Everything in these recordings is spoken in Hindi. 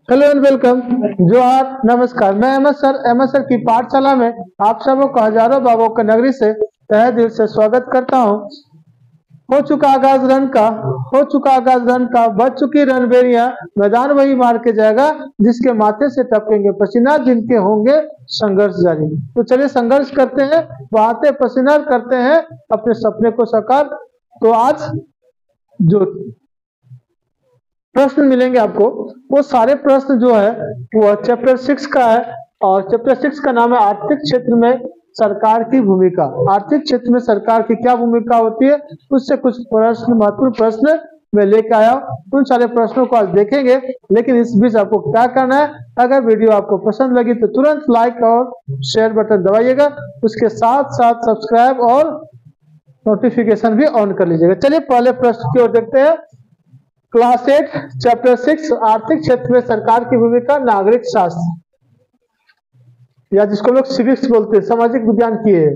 Hello and welcome. जोहार, नमस्कार। मैं अहमद सर की पाठशाला में आप सबों का हजारों बाबों का नगरी से तहे दिल से स्वागत करता हूं। हो चुका आगाज रन का, बच चुकी रणबेरियां, मैदान वही मार के जाएगा जिसके माथे से टपकेंगे पसीना, जिनके होंगे संघर्ष जारी। तो चलिए संघर्ष करते हैं, बहाते पसीना करते हैं अपने सपने को साकार। तो आज जो प्रश्न मिलेंगे आपको, वो सारे प्रश्न जो है वो चैप्टर 6 का है। और चैप्टर 6 का नाम है आर्थिक क्षेत्र में सरकार की भूमिका। आर्थिक क्षेत्र में सरकार की क्या भूमिका होती है, उससे कुछ प्रश्न, महत्वपूर्ण प्रश्न मैं लेकर आया हूं। उन सारे प्रश्नों को आज देखेंगे, लेकिन इस बीच आपको क्या करना है, अगर वीडियो आपको पसंद लगी तो तुरंत लाइक और शेयर बटन दबाइएगा। उसके साथ साथ सब्सक्राइब और नोटिफिकेशन भी ऑन कर लीजिएगा। चलिए पहले प्रश्न की ओर देखते हैं। क्लास 8 चैप्टर 6 आर्थिक क्षेत्र में सरकार की भूमिका, नागरिक शास्त्र या जिसको लोग सिविक्स बोलते हैं, सामाजिक विज्ञान की है।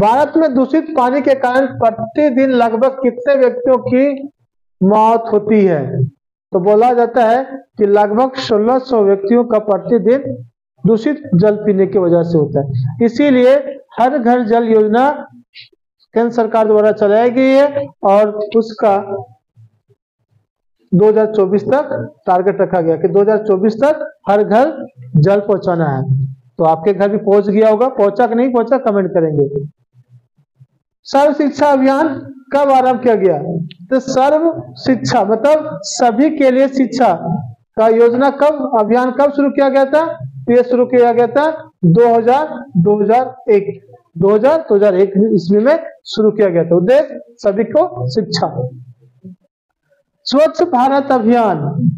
भारत में दूषित पानी के कारण प्रतिदिन लगभग कितने व्यक्तियों की मौत होती है? तो बोला जाता है कि लगभग 1600 व्यक्तियों का प्रतिदिन दूषित जल पीने की वजह से होता है। इसीलिए हर घर जल योजना केंद्र सरकार द्वारा चलाई गई है और उसका 2024 तक टारगेट रखा गया कि 2024 तक हर घर जल पहुंचाना है। तो आपके घर भी पहुंच गया होगा, पहुंचा कि नहीं पहुंचा कमेंट करेंगे। सर्व शिक्षा अभियान कब आरंभ किया गया? तो सर्व शिक्षा मतलब सभी के लिए शिक्षा का योजना कब, अभियान कब शुरू किया गया था? ये शुरू किया गया था 2001 ईस्वी में शुरू किया गया था। उद्देश्य सभी को शिक्षा। स्वच्छ भारत अभियान,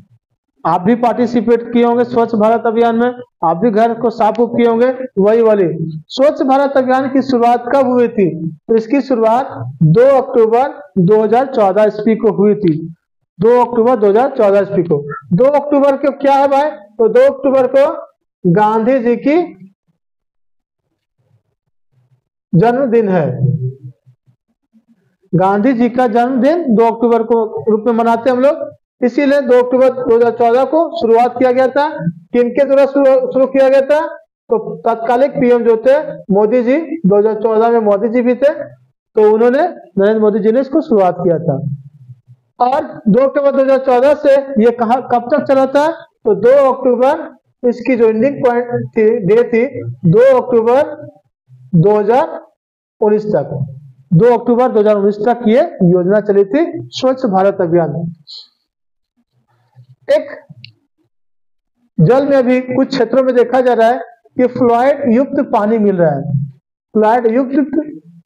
आप भी पार्टिसिपेट किए होंगे स्वच्छ भारत अभियान में, आप भी घर को साफ किए होंगे। वही वाली स्वच्छ भारत अभियान की शुरुआत कब हुई थी? तो इसकी शुरुआत 2 अक्टूबर 2014 ईस्वी को हुई थी। 2 अक्टूबर 2014 ईस्वी को। 2 अक्टूबर को क्या है भाई? तो 2 अक्टूबर को गांधी जी की जन्मदिन है। गांधी जी का जन्मदिन 2 अक्टूबर को रूप में मनाते हैं हम लोग। इसीलिए 2 अक्टूबर 2014 को शुरुआत किया गया था। किनके द्वारा शुरू किया गया था? तो तत्कालिक पीएम जो थे मोदी जी, 2014 में मोदी जी भी थे, तो उन्होंने, नरेंद्र मोदी जी ने इसको शुरुआत किया था। और 2 अक्टूबर 2014 से ये कब तक चला था? तो 2 अक्टूबर इसकी जो एंडिंग पॉइंट थी, डे थी 2 अक्टूबर 2019 तक। 2 अक्टूबर 2019 तक ये योजना चली थी, स्वच्छ भारत अभियान। एक जल में भी कुछ क्षेत्रों में देखा जा रहा है कि फ्लोराइड युक्त पानी मिल रहा है। फ्लोराइड युक्त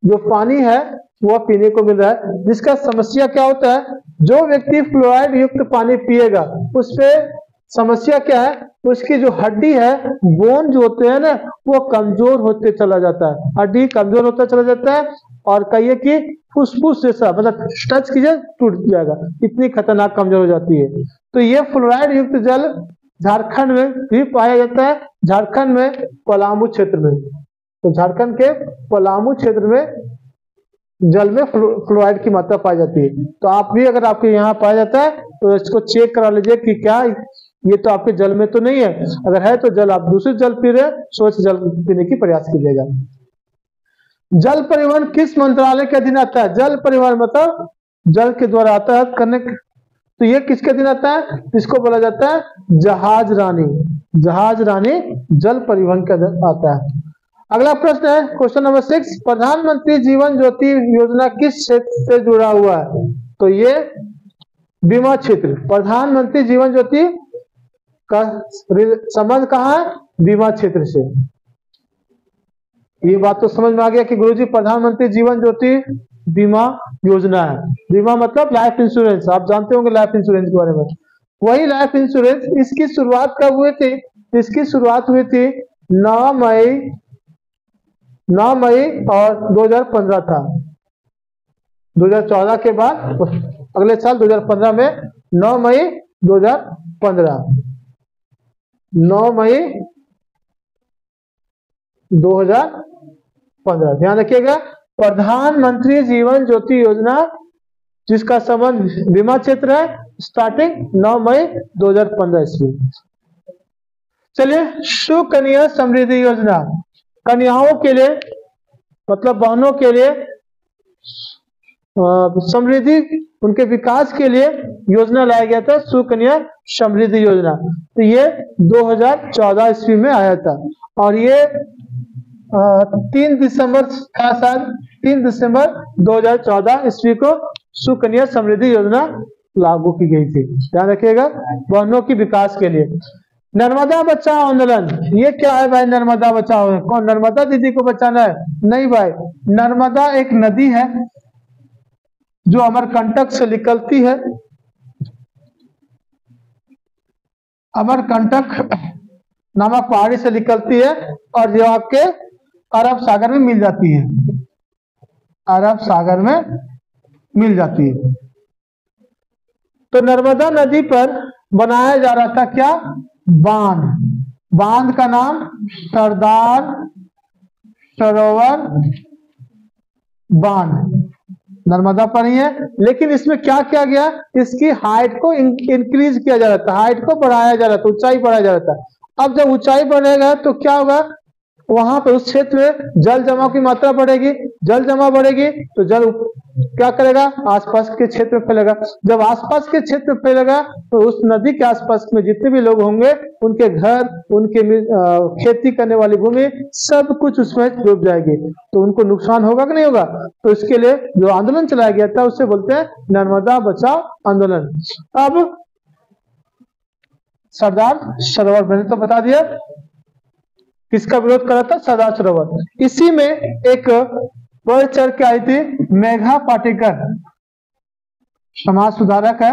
जो पानी है वह पीने को मिल रहा है, जिसका समस्या क्या होता है? जो व्यक्ति फ्लोराइड युक्त पानी पिएगा उस पे समस्या क्या है? उसकी जो हड्डी है, बोन जो होते हैं ना, वो कमजोर होते चला जाता है। हड्डी कमजोर होता चला जाता है और कहिए कि फुसफुस जैसा, मतलब टच कीजिए टूट जाएगा, इतनी खतरनाक कमजोर हो जाती है। तो ये फ्लोराइड युक्त जल झारखंड में भी पाया जाता है। झारखंड में पलामू क्षेत्र में, तो झारखंड के पलामू क्षेत्र में जल में फ्लोराइड की मात्रा पाई जाती है। तो आप भी अगर आपके यहाँ पाया जाता है तो इसको चेक करा लीजिए कि क्या ये तो आपके जल में तो नहीं है। अगर है तो जल, आप दूषित जल पी रहे, स्वच्छ जल पीने की प्रयास कीजिएगा। जल परिवहन किस मंत्रालय के अधीन आता है? जल परिवहन मतलब जल के द्वारा आता है करने, तो ये किसके अधीन आता है? इसको बोला जाता है जहाज रानी। जहाज रानी जल परिवहन के अधीन आता है। अगला प्रश्न है क्वेश्चन नंबर 6, प्रधानमंत्री जीवन ज्योति योजना किस क्षेत्र से जुड़ा हुआ है? तो ये बीमा क्षेत्र। प्रधानमंत्री जीवन ज्योति का संबंध कहाँ है? बीमा क्षेत्र से। ये बात तो समझ में आ गया कि गुरुजी प्रधानमंत्री जीवन ज्योति बीमा योजना है। बीमा मतलब लाइफ इंश्योरेंस, आप जानते होंगे लाइफ इंश्योरेंस के बारे में। वही लाइफ इंश्योरेंस, इसकी शुरुआत कब हुई थी? इसकी शुरुआत हुई थी 9 मई और 2015 था। 2014 के बाद अगले साल 2015 में 9 मई 2015, 9 मई 2015, ध्यान रखिएगा। प्रधानमंत्री जीवन ज्योति योजना जिसका संबंध बीमा क्षेत्र है, स्टार्टिंग 9 मई 2015 ईस्वी। चलिए, सुकन्या समृद्धि योजना, कन्याओं के लिए मतलब बहनों के लिए समृद्धि, उनके विकास के लिए योजना लाया गया था, सुकन्या समृद्धि योजना। तो ये 2014 ईस्वी में आया था और ये 3 दिसंबर था, शायद 3 दिसंबर 2014 ईस्वी को सुकन्या समृद्धि योजना लागू की गई थी। ध्यान रखिएगा, बहनों की विकास के लिए। नर्मदा बचाओ आंदोलन, ये क्या है भाई? नर्मदा बचाओ, कौन नर्मदा दीदी को बचाना है? नहीं भाई, नर्मदा एक नदी है जो अमरकंटक से निकलती है, अमरकंटक नामक पहाड़ी से निकलती है और जो आपके अरब सागर में मिल जाती है, अरब सागर में मिल जाती है। तो नर्मदा नदी पर बनाया जा रहा था क्या? बांध। बांध का नाम सरदार सरोवर बांध, नर्मदा पर ही है। लेकिन इसमें क्या किया गया? इसकी हाइट को इंक्रीज किया जा रहा था, हाइट को बढ़ाया जा रहा था, ऊंचाई बढ़ाया जा रहा था। अब जब ऊंचाई बढ़ेगा तो क्या होगा? वहां पर उस क्षेत्र में जल जमाव की मात्रा बढ़ेगी, जल जमा बढ़ेगी तो जल क्या करेगा? आसपास के क्षेत्र में फैलेगा। जब आसपास के क्षेत्र में फैलेगा तो उस नदी के आसपास में जितने भी लोग होंगे, उनके घर, उनके खेती करने वाली भूमि, सब कुछ उसमें डूब जाएगी। तो उनको नुकसान होगा कि नहीं होगा? तो इसके लिए जो आंदोलन चलाया गया था उसे बोलते हैं नर्मदा बचाओ आंदोलन। अब सरदार सरोवर, मैंने तो बता दिया किसका विरोध करा था? सरदार सरोवर। इसी में एक बढ़ चढ़ के आई थी मेघा पाटेकर, समाज सुधारक है,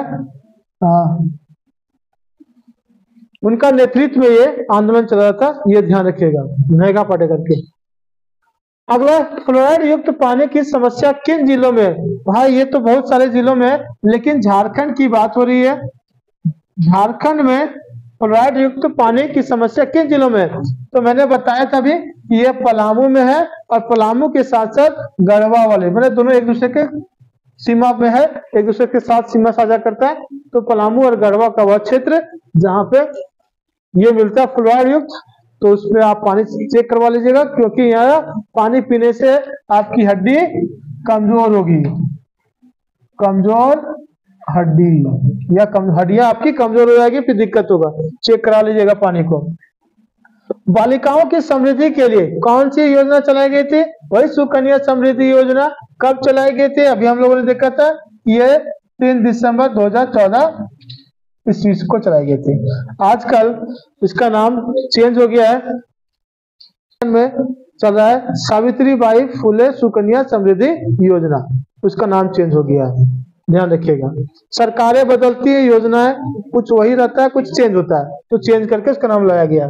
उनका नेतृत्व में ये आंदोलन चल रहा था, ये ध्यान रखिएगा, मेघा पाटेकर के। अगला, फ्लोराइड युक्त पानी की समस्या किन जिलों में? भाई ये तो बहुत सारे जिलों में है, लेकिन झारखंड की बात हो रही है। झारखंड में फ्लोराइड युक्त पानी की समस्या किन जिलों में? तो मैंने बताया था अभी, ये पलामू में है और पलामू के साथ साथ गढ़वा वाले, मैंने दोनों एक दूसरे के सीमा में है, एक दूसरे के साथ सीमा साझा करता है। तो पलामू और गढ़वा का वह क्षेत्र जहाँ पे ये मिलता है फ्लोराइड युक्त, तो उसमें आप पानी चेक करवा लीजिएगा, क्योंकि यहाँ पानी पीने से आपकी हड्डी कमजोर होगी, कमजोर हड्डी या हड्डियां आपकी कमजोर हो जाएगी, फिर दिक्कत होगा। चेक करा लीजिएगा पानी को। बालिकाओं की समृद्धि के लिए कौन सी योजना चलाई गई थी? वही सुकन्या समृद्धि योजना। कब चलाई गई थी? अभी हम लोगों ने देखा था, ये 3 दिसंबर 2014 ईस्वी को चलाई गई थी। आजकल इसका नाम चेंज हो गया है, में चल रहा है सावित्रीबाई फुले सुकन्या समृद्धि योजना, उसका नाम चेंज हो गया है, ध्यान रखिएगा। सरकारें बदलती है, योजनाएं कुछ वही रहता है, कुछ चेंज होता है, तो चेंज करके उसका नाम लाया गया।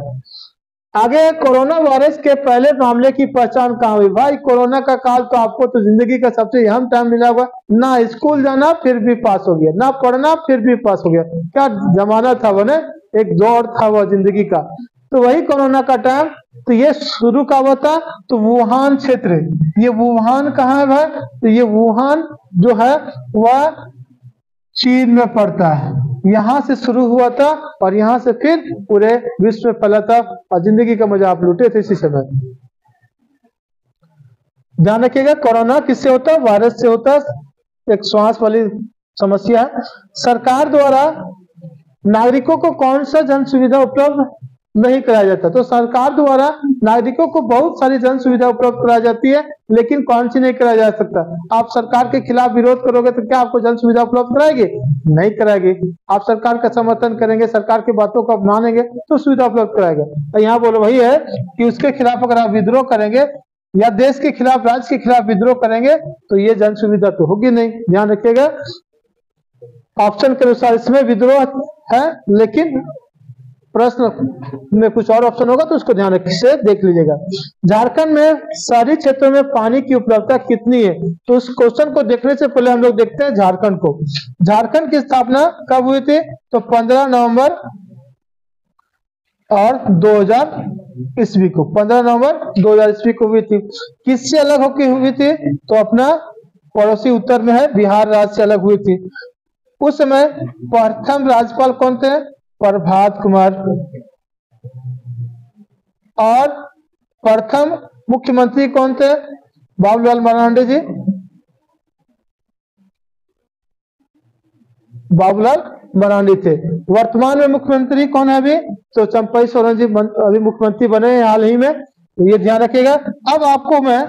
आगे, कोरोना वायरस के पहले मामले की पहचान कहाँ हुई? भाई कोरोना का काल तो आपको तो जिंदगी का सबसे अहम टाइम मिला होगा, ना स्कूल जाना फिर भी पास हो गया, ना पढ़ना फिर भी पास हो गया। क्या जमाना था वो, ने एक दौर था वह जिंदगी का। तो वही कोरोना का टाइम, तो ये शुरू का हुआ था तो वुहान क्षेत्र, ये वुहान कहाँ है भाई? तो ये वुहान जो है वह चीन में पड़ता है, यहाँ से शुरू हुआ था और यहाँ से फिर पूरे विश्व में फैला था और जिंदगी का मजा आप लूटे थे इसी समय। ध्यान रखिएगा, कोरोना किससे होता है? वायरस से होता है, एक श्वास वाली समस्या है। सरकार द्वारा नागरिकों को कौन सा जन सुविधा उपलब्ध नहीं कराया जाता? तो सरकार द्वारा नागरिकों को बहुत सारी जन सुविधा उपलब्ध कराई जाती है, लेकिन कौन सी नहीं कराया जा सकता? आप सरकार के खिलाफ विरोध करोगे तो क्या आपको जन सुविधा उपलब्ध कराएगी? नहीं कराएगी। आप सरकार का समर्थन करेंगे, सरकार की बातों को मानेंगे तो सुविधा उपलब्ध कराएगा। तो यहाँ बोलो वही है कि उसके खिलाफ अगर आप विद्रोह करेंगे या देश के खिलाफ, राज्य के खिलाफ विद्रोह करेंगे तो ये जन सुविधा तो होगी नहीं। ध्यान रखिएगा, ऑप्शन के अनुसार इसमें विद्रोह है, लेकिन प्रश्न में कुछ और ऑप्शन होगा तो उसको ध्यान से देख लीजिएगा। झारखंड में शहरी क्षेत्रों में पानी की उपलब्धता कितनी है? तो उस क्वेश्चन को देखने से पहले हम लोग देखते हैं झारखंड को। झारखंड की स्थापना कब हुई थी? तो 15 नवंबर और 2000 ईस्वी को, 15 नवंबर 2000 ईस्वी को हुई थी। किससे अलग होकर हुई थी? तो अपना पड़ोसी उत्तर में है बिहार राज्य से अलग हुई थी। उस समय प्रथम राज्यपाल कौन थे? प्रभात कुमार और प्रथम मुख्यमंत्री कौन थे? बाबूलाल मरांडी जी। बाबूलाल मरांडी थे। वर्तमान में मुख्यमंत्री कौन है अभी? तो चंपई सोरेन जी अभी मुख्यमंत्री बने हैं हाल ही में, तो ये ध्यान रखिएगा। अब आपको मैं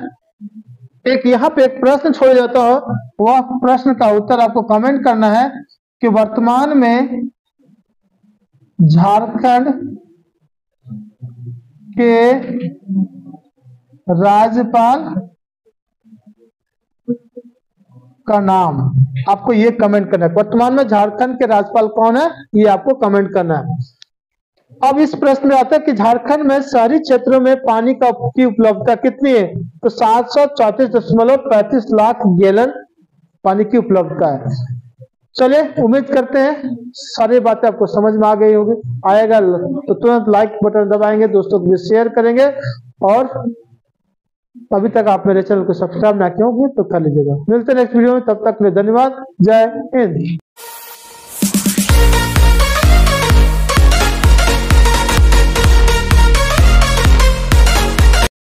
एक यहाँ पे एक प्रश्न छोड़ जाता हूँ, वह प्रश्न का उत्तर आपको कमेंट करना है कि वर्तमान में झारखंड के राज्यपाल का नाम, आपको ये कमेंट करना है। वर्तमान में झारखंड के राज्यपाल कौन है, ये आपको कमेंट करना है। अब इस प्रश्न में आता है कि झारखंड में शहरी क्षेत्रों में पानी की उपलब्धता कितनी है? तो 734.35 लाख गैलन पानी की उपलब्धता है। चलिए, उम्मीद करते हैं सारी बातें आपको समझ में आ गई होगी। आएगा तो तुरंत लाइक बटन दबाएंगे, दोस्तों को भी शेयर करेंगे, और अभी तक आप मेरे चैनल को सब्सक्राइब ना किए होंगे तो कर लीजिएगा। मिलते हैं नेक्स्ट वीडियो में, तब तक के लिए धन्यवाद। जय हिंद।